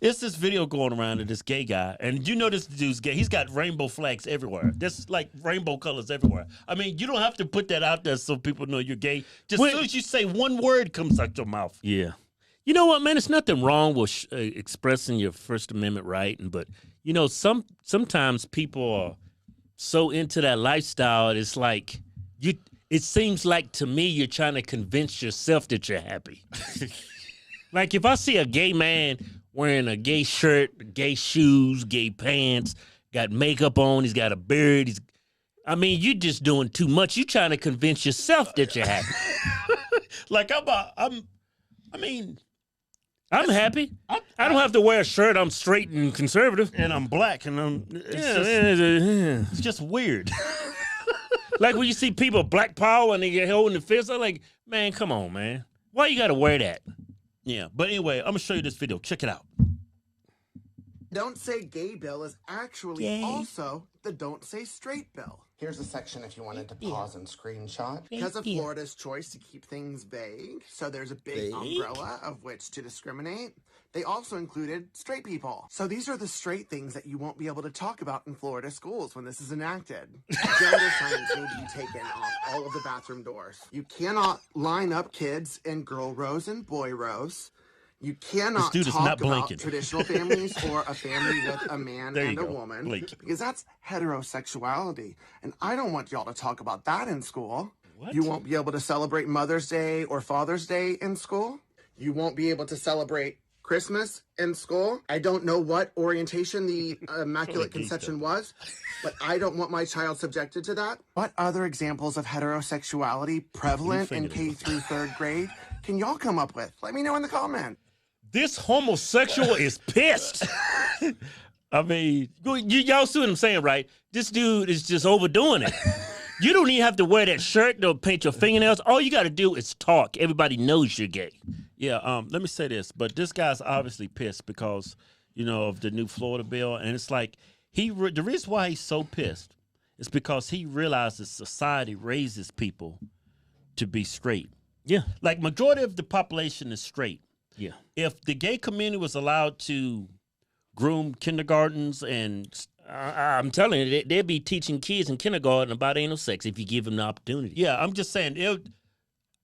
It's this video going around of this gay guy, and you know this dude's gay. He's got rainbow flags everywhere. There's like rainbow colors everywhere. I mean, you don't have to put that out there so people know you're gay. Just as soon as you say one word comes out your mouth. Yeah. You know what, man? There's nothing wrong with expressing your First Amendment right, but you know, sometimes people are so into that lifestyle. It's like It seems like to me you're trying to convince yourself that you're happy. Like if I see a gay man wearing a gay shirt, gay shoes, gay pants, got makeup on, he's got a beard, you're just doing too much. You're trying to convince yourself that you're happy. Like I'm happy. I don't have to wear a shirt. I'm straight and conservative, and I'm black, and it's just weird. Like when you see people black power and they get holding the fist, I'm like, man, come on, man. Why you gotta wear that? Yeah, but anyway, I'm gonna show you this video. Check it out. Don't Say Gay bill is actually also the Don't Say Straight bill. Here's a section if you wanted to pause and screenshot. Because of Florida's choice to keep things vague, so there's a big umbrella of which to discriminate, they also included straight people. So these are the straight things that you won't be able to talk about in Florida schools when this is enacted. Gender signs need to be taken off all of the bathroom doors. You cannot line up kids in girl rows and boy rows. You cannot talk about traditional families or a family with a man and a woman because that's heterosexuality. And I don't want y'all to talk about that in school. What? You won't be able to celebrate Mother's Day or Father's Day in school. You won't be able to celebrate Christmas in school. I don't know what orientation the Immaculate Conception was, but I don't want my child subjected to that. What other examples of heterosexuality prevalent in K through 3rd grade can y'all come up with? Let me know in the comments. This homosexual is pissed. I mean, y'all see what I'm saying, right? This dude is just overdoing it. You don't even have to wear that shirt to paint your fingernails. All you got to do is talk. Everybody knows you're gay. Yeah, let me say this, but this guy's obviously pissed because, you know, of the new Florida bill. And it's like, the reason why he's so pissed is because he realizes society raises people to be straight. Yeah. Like, majority of the population is straight. Yeah. If the gay community was allowed to groom kindergartens and... I'm telling you, they'll be teaching kids in kindergarten about anal sex if you give them the opportunity. Yeah, I'm just saying,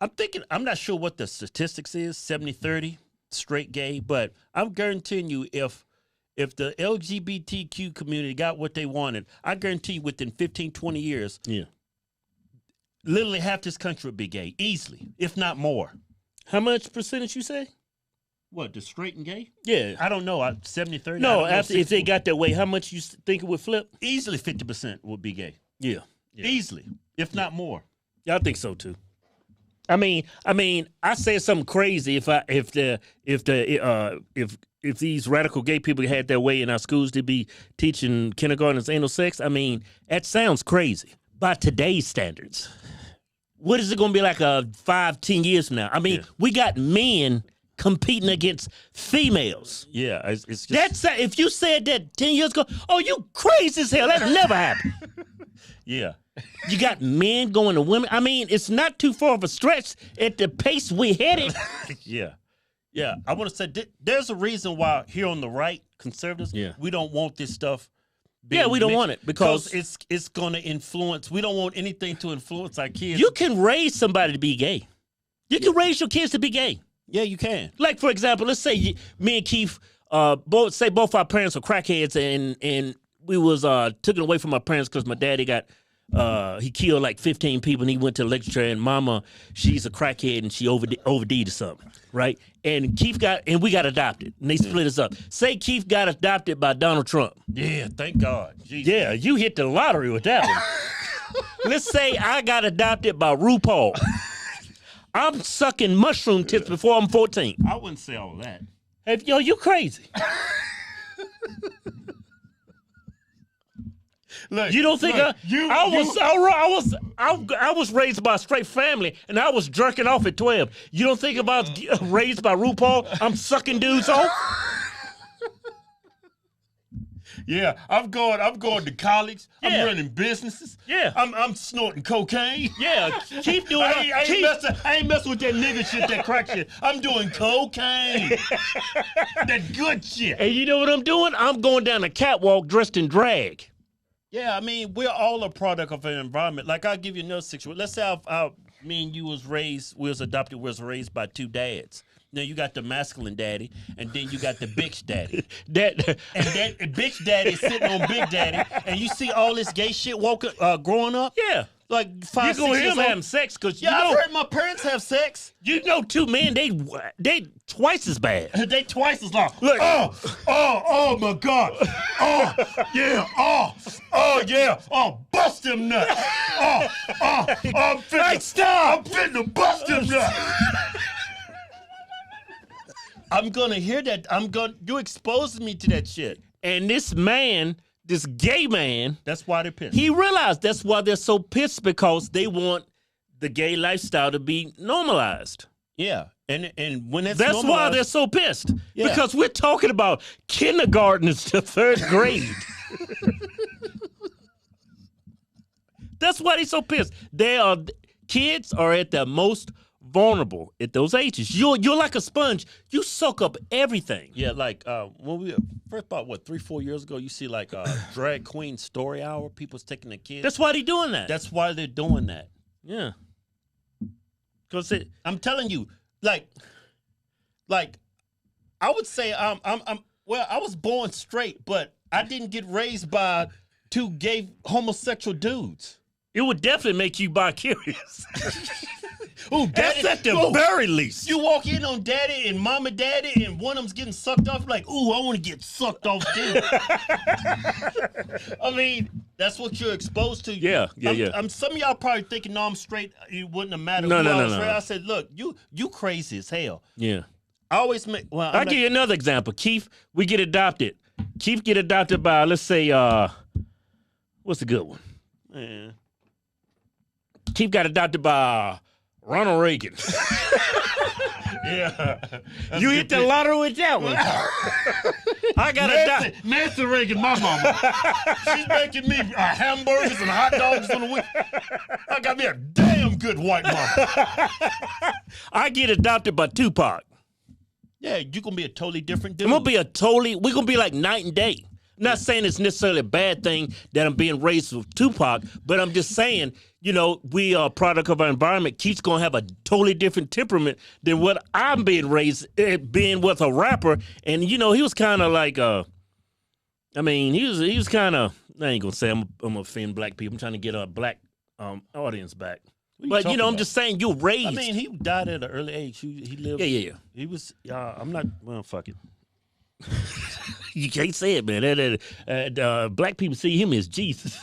I'm not sure what the statistics is, 70-30, straight gay, but I'm guaranteeing you if the LGBTQ community got what they wanted, I guarantee you within 15, 20 years, literally half this country would be gay, easily, if not more. How much percentage you say? What, the straight and gay? Yeah. I don't know. 70-30? No, if they got that way, how much you think it would flip? Easily 50% would be gay. Yeah. Easily, if not more. Yeah, I think so too. I mean, I said something crazy if these radical gay people had their way in our schools to be teaching kindergartners anal sex. I mean, that sounds crazy by today's standards. What is it going to be like 5-10 years from now? I mean, we got men competing against females. Yeah, it's just... That's if you said that 10 years ago, oh, you crazy as hell. That'll never happen. Yeah. You got men going to women. I mean, it's not too far of a stretch at the pace we headed. Yeah. Yeah, I want to say there's a reason why here on the right, conservatives, we don't want this stuff. We don't want it because it's going to influence. We don't want anything to influence our kids. You can raise somebody to be gay. You can raise your kids to be gay. Yeah, you can. Like, for example, let's say me and Keith, both our parents were crackheads, and we was taken away from our parents because my daddy he killed like 15 people, and he went to the lecture, and mama, she's a crackhead, and she OD'd or something, right? And we got adopted, and they split us up. Say Keith got adopted by Donald Trump. Yeah, thank God. Jesus. Yeah, you hit the lottery with that one. Let's say I got adopted by RuPaul. I'm sucking mushroom tips before I'm 14. I wouldn't say all that. Yo, you crazy. Look, you don't think I was raised by a straight family and I was jerking off at 12. You don't think about raised by RuPaul? I'm sucking dudes off. Yeah, I'm going to college. Yeah. I'm running businesses. Yeah. I'm snorting cocaine. Yeah, keep doing I ain't messing with that nigga shit, that crack shit. I'm doing cocaine. That good shit. And you know what I'm doing? I'm going down the catwalk dressed in drag. Yeah, I mean, we're all a product of an environment. Like, I'll give you another situation. Let's say me and you was raised by two dads. Now you got the masculine daddy, and then you got the bitch daddy. that bitch daddy is sitting on big daddy, and you see all this gay shit growing up. Yeah. Like 5, 6 You gonna hear years them old. having sex because Yeah, I've heard my parents have sex. you know two men, they twice as bad. They twice as long. Look. Oh my God. Oh, yeah. Bust them nuts. I'm finna to bust them nuts. I'm gonna hear that. You exposed me to that shit. And this gay man, That's why they're pissed. he realized that's why they're so pissed, because they want the gay lifestyle to be normalized. Yeah. And when That's why normalized- they're so pissed. Yeah. Because we're talking about kindergartners to 3rd grade. That's why they're so pissed. Kids are at their most vulnerable at those ages. You're like a sponge. You soak up everything. Yeah, like when we first about 3-4 years ago, you see like drag queen story hour. People's taking their kids. That's why they're doing that. That's why they're doing that. Yeah. Because I'm telling you, like I would say I was born straight, but I didn't get raised by two gay homosexual dudes. it would definitely make you bi-curious. Ooh, That's daddy, at the very least. you walk in on daddy and mama daddy, and one of them's getting sucked off. Like, ooh, I want to get sucked off too. I mean, that's what you're exposed to. Yeah. Some of y'all probably thinking, no, I'm straight. It wouldn't have mattered. No. I said, look, you crazy as hell. Yeah. I always make. Well, I'll give you another example. Keith, we get adopted. Keith get adopted by, let's say, what's a good one? Man. Keith got adopted by Ronald Reagan. Yeah. You hit the lottery with that one. I got adopted. Nancy Reagan, my mama. She's making me hamburgers and hot dogs on the week. I got me a damn good white mama. I get adopted by Tupac. Yeah, you're going to be a totally different dude. We're going to be like night and day. I'm not saying it's necessarily a bad thing that I'm being raised with Tupac, but I'm just saying, we are a product of our environment. Keith's going to have a totally different temperament than what I'm being raised, being with a rapper. And, he was kind of like, he was kind of, I ain't going to say I'm going to offend black people. I'm trying to get a black audience back. But, I'm just saying, you're raised. I mean, he died at an early age. He lived. Yeah. He was, I'm not, well, fuck it. You can't say it, man. Black people see him as Jesus.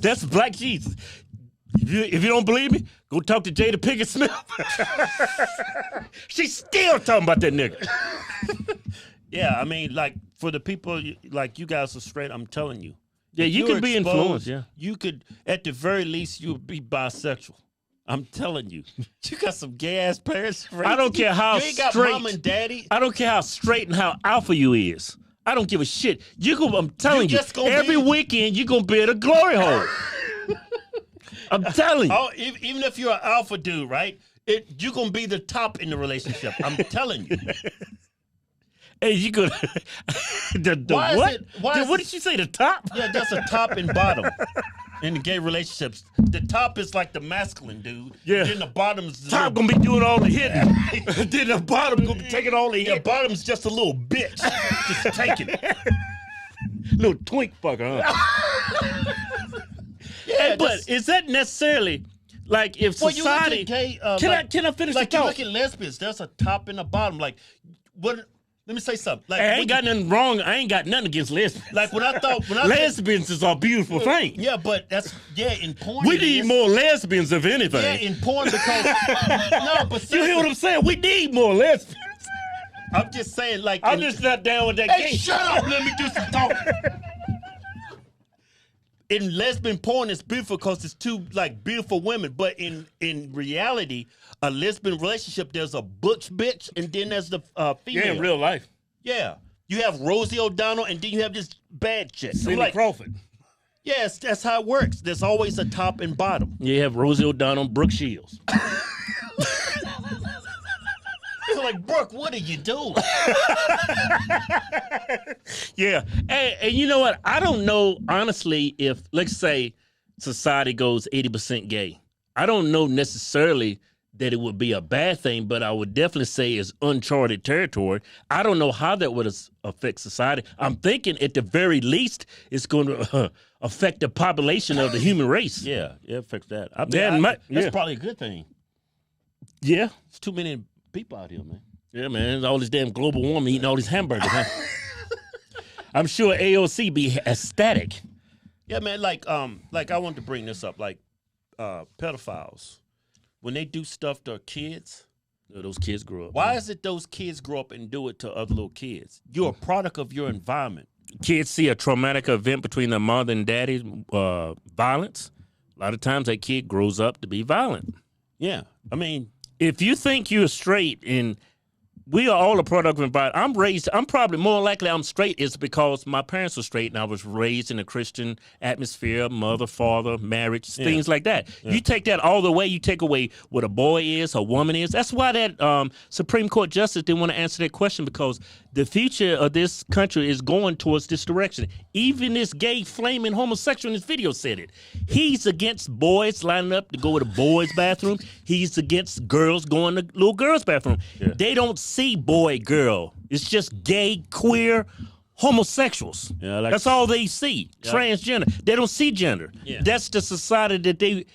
That's black Jesus. If you don't believe me, go talk to Jada Pinkett Smith. She's still talking about that nigga. Yeah, I mean, like, for the people, like, you guys are straight, I'm telling you. Yeah, you can be influenced, yeah. You could, at the very least, you would be bisexual. I'm telling you. You got some gay-ass parents. I don't care how you ain't got straight. mom and daddy. I don't care how straight and how alpha you is. I don't give a shit. I'm telling you, every weekend you're going to be at a glory hole. I'm telling you. Oh, even if you're an alpha dude, right? You're going to be the top in the relationship. I'm telling you. Hey, you could. What did she say? The top? Yeah, that's a top and bottom in the gay relationships. The top is like the masculine dude. Yeah. Then the bottom is Top gonna be doing all the hitting. Then the bottom gonna be taking all the The hitting. bottom's just a little bitch, just taking it. Little twink fucker, huh? Yeah, but is that necessarily like if well, you look at society? gay, Can I finish like the you thought? look at lesbians, there's a top and a bottom. Like, what? Let me say something. Like, I ain't got nothing wrong. I ain't got nothing against lesbians. Like when I lesbians is a beautiful thing. Yeah, but in porn. We need more lesbians, if anything. Yeah, in porn because no, but you hear what I'm saying? We need more lesbians. I'm just saying, like, I'm just not down with that. Hey, game. shut up! Let me do some talking. In lesbian porn, it's beautiful because it's two like beautiful women. But in reality, a lesbian relationship, there's a butch bitch, and then there's the female. Yeah, in real life. Yeah, You have Rosie O'Donnell, and then you have this bad chick. I'm Cindy like, Crawford. yes, that's how it works. There's always a top and bottom. You have Rosie O'Donnell, Brooke Shields. You're like, Brooke, what are you doing? Yeah, and you know what? I don't know, honestly, if, let's say, society goes 80% gay. I don't know necessarily that it would be a bad thing, but I would definitely say it's uncharted territory. I don't know how that would affect society. I'm thinking, at the very least, it's going to affect the population of the human race. Yeah, it affects that. I Yeah, that's probably a good thing. Yeah. There's too many people out here, man. Yeah, man. All this damn global warming eating all these hamburgers, huh? I'm sure AOC be ecstatic. Yeah, man. Like I wanted to bring this up. Like, pedophiles, when they do stuff to kids, Those kids grow up. why is it those kids grow up and do it to other little kids? You're a product of your environment. Kids see a traumatic event between their mother and daddy's violence. A lot of times that kid grows up to be violent. Yeah, I mean, If you think you're straight, and we are all a product of environment. I'm probably more likely I'm straight is because my parents were straight and I was raised in a Christian atmosphere, mother, father, marriage, things like that. Yeah. You take that all the way, you take away what a boy is, a woman is. That's why that Supreme Court justice didn't want to answer that question, because the future of this country is going towards this direction. Even this gay flaming homosexual in this video said it. He's against boys lining up to go to the boys' bathroom. He's against girls going to little girls' bathroom. Yeah. They don't see boy, girl. It's just gay, queer, homosexuals. Yeah, that's all they see. Yeah. Transgender. They don't see gender. Yeah. That's the society that they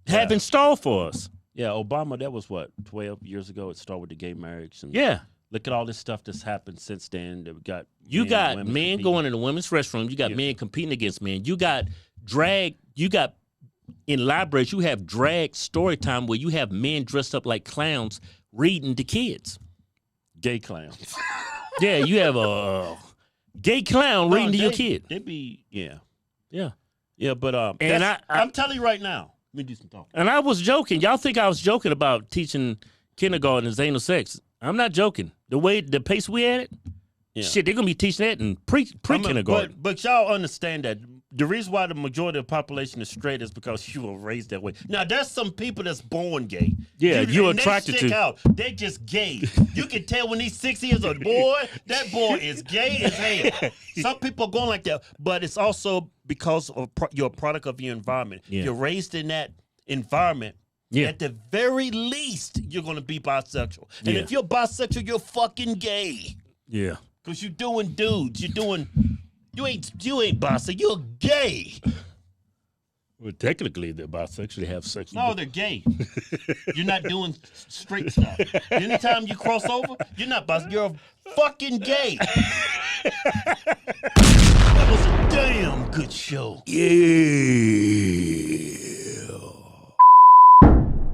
have installed for us. Yeah, Obama, that was what, 12 years ago? It started with the gay marriage. And yeah. Look at all this stuff that's happened since then. That we got men going in the women's restroom. You got men competing against men. You got drag. You got in libraries. You have drag story time where you have men dressed up like clowns reading to kids. Gay clowns. Yeah, you have a gay clown reading to your kid. They be yeah. But and I'm telling you right now. Let me do some talking. And I was joking. Y'all think I was joking about teaching kindergarten as anal sex? I'm not joking. The pace we at it, shit, they're gonna be teaching that in pre-kindergarten. But y'all understand that the reason why the majority of the population is straight is because you were raised that way. Now, there's some people that's born gay. Yeah, you're attracted to. Out. They're just gay. You can tell when he's 6 years old, boy, that boy is gay as hell. Some people are going like that, but it's also because of you're a product of your environment. Yeah. You're raised in that environment. Yeah. At the very least, you're going to be bisexual. And if you're bisexual, you're fucking gay. Yeah. Because you're doing dudes. You ain't bisexual. You're gay. Well, technically, they're bisexual. They have sex. No, they're gay. You're not doing straight stuff. Anytime you cross over, you're not bisexual. You're a fucking gay. That was a damn good show. Yeah.